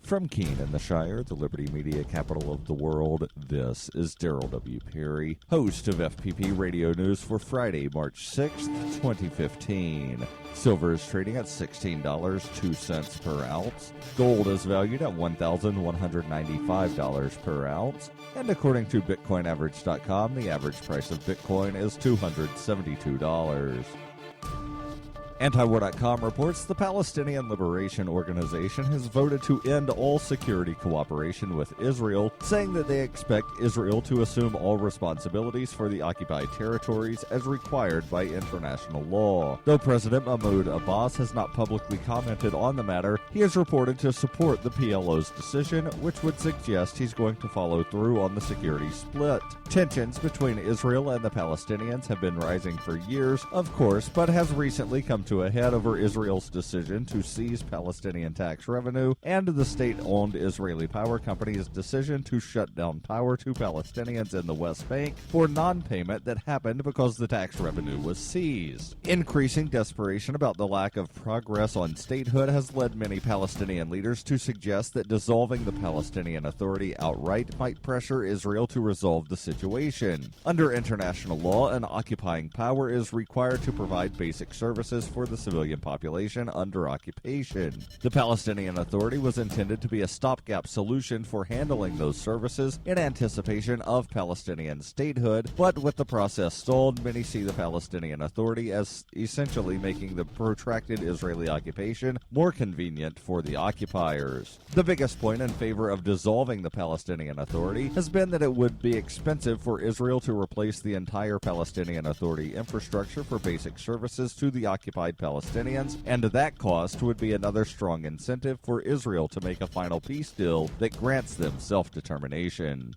From Keene in the Shire, the Liberty Media capital of the world, this is Daryl W. Perry, host of FPP Radio News for Friday, March 6th, 2015. Silver is trading at $16.02 per ounce. Gold is valued at $1,195 per ounce. And according to BitcoinAverage.com, the average price of Bitcoin is $272. Antiwar.com reports the Palestinian Liberation Organization has voted to end all security cooperation with Israel, saying that they expect Israel to assume all responsibilities for the occupied territories as required by international law. Though President Mahmoud Abbas has not publicly commented on the matter, he is reported to support the PLO's decision, which would suggest he's going to follow through on the security split. Tensions between Israel and the Palestinians have been rising for years, of course, but has recently come to a head over Israel's decision to seize Palestinian tax revenue and the state-owned Israeli power company's decision to shut down power to Palestinians in the West Bank for non-payment that happened because the tax revenue was seized. Increasing desperation about the lack of progress on statehood has led many Palestinian leaders to suggest that dissolving the Palestinian Authority outright might pressure Israel to resolve the situation. Under international law, an occupying power is required to provide basic services for the civilian population under occupation. The Palestinian Authority was intended to be a stopgap solution for handling those services in anticipation of Palestinian statehood, but with the process stalled, many see the Palestinian Authority as essentially making the protracted Israeli occupation more convenient for the occupiers. The biggest point in favor of dissolving the Palestinian Authority has been that it would be expensive for Israel to replace the entire Palestinian Authority infrastructure for basic services to the occupied Palestinians, and that cost would be another strong incentive for Israel to make a final peace deal that grants them self-determination.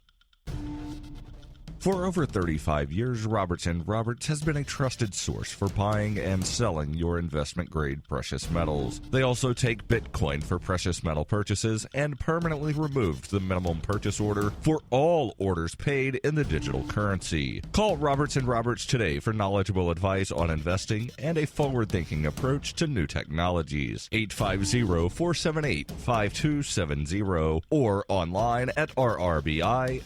For over 35 years, Roberts & Roberts has been a trusted source for buying and selling your investment-grade precious metals. They also take Bitcoin for precious metal purchases and permanently removed the minimum purchase order for all orders paid in the digital currency. Call Roberts & Roberts today for knowledgeable advice on investing and a forward-thinking approach to new technologies. 850-478-5270 or online at rrbi.co.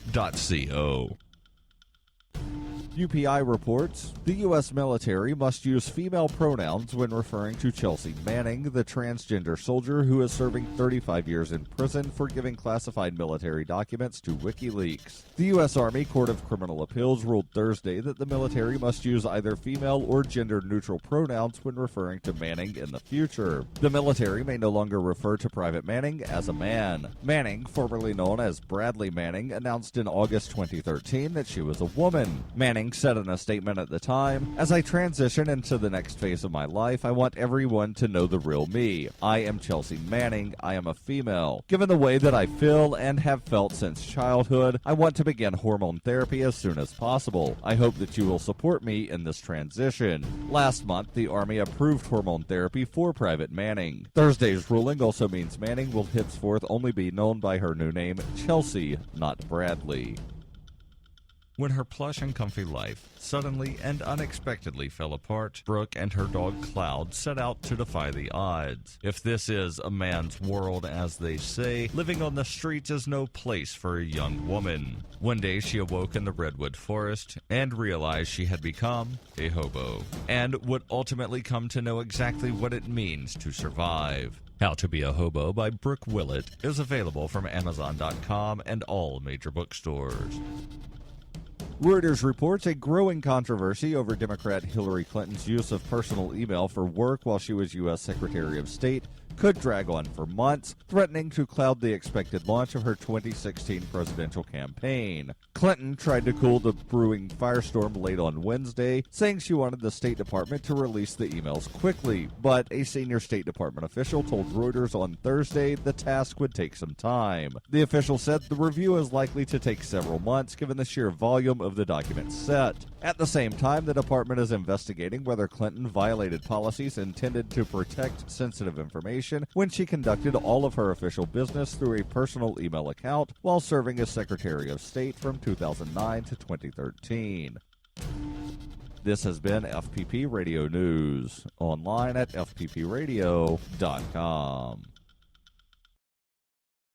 UPI reports the U.S. military must use female pronouns when referring to Chelsea Manning, the transgender soldier who is serving 35 years in prison for giving classified military documents to WikiLeaks. The U.S. Army Court of Criminal Appeals ruled Thursday that the military must use either female or gender-neutral pronouns when referring to Manning in the future. The military may no longer refer to Private Manning as a man. Manning, formerly known as Bradley Manning, announced in August 2013 that she was a woman. Manning said in a statement at the time, "As I transition into the next phase of my life, I want everyone to know the real me. I am Chelsea Manning. I am a female. Given the way that I feel and have felt since childhood, I want to begin hormone therapy as soon as possible. I hope that you will support me in this transition." Last month, the Army approved hormone therapy for Private Manning. Thursday's ruling also means Manning will henceforth only be known by her new name, Chelsea, not Bradley. When her plush and comfy life suddenly and unexpectedly fell apart, Brooke and her dog Cloud set out to defy the odds. If this is a man's world, as they say, living on the streets is no place for a young woman. One day she awoke in the redwood forest and realized she had become a hobo, and would ultimately come to know exactly what it means to survive. How to Be a Hobo by Brooke Willett is available from Amazon.com and all major bookstores. Reuters reports a growing controversy over Democrat Hillary Clinton's use of personal email for work while she was U.S. Secretary of State could drag on for months, threatening to cloud the expected launch of her 2016 presidential campaign. Clinton tried to cool the brewing firestorm late on Wednesday, saying she wanted the State Department to release the emails quickly, but a senior State Department official told Reuters on Thursday the task would take some time. The official said the review is likely to take several months given the sheer volume of the documents set. At the same time, the department is investigating whether Clinton violated policies intended to protect sensitive information when she conducted all of her official business through a personal email account while serving as Secretary of State from 2009 to 2013. This has been FPP Radio News, online at fppradio.com.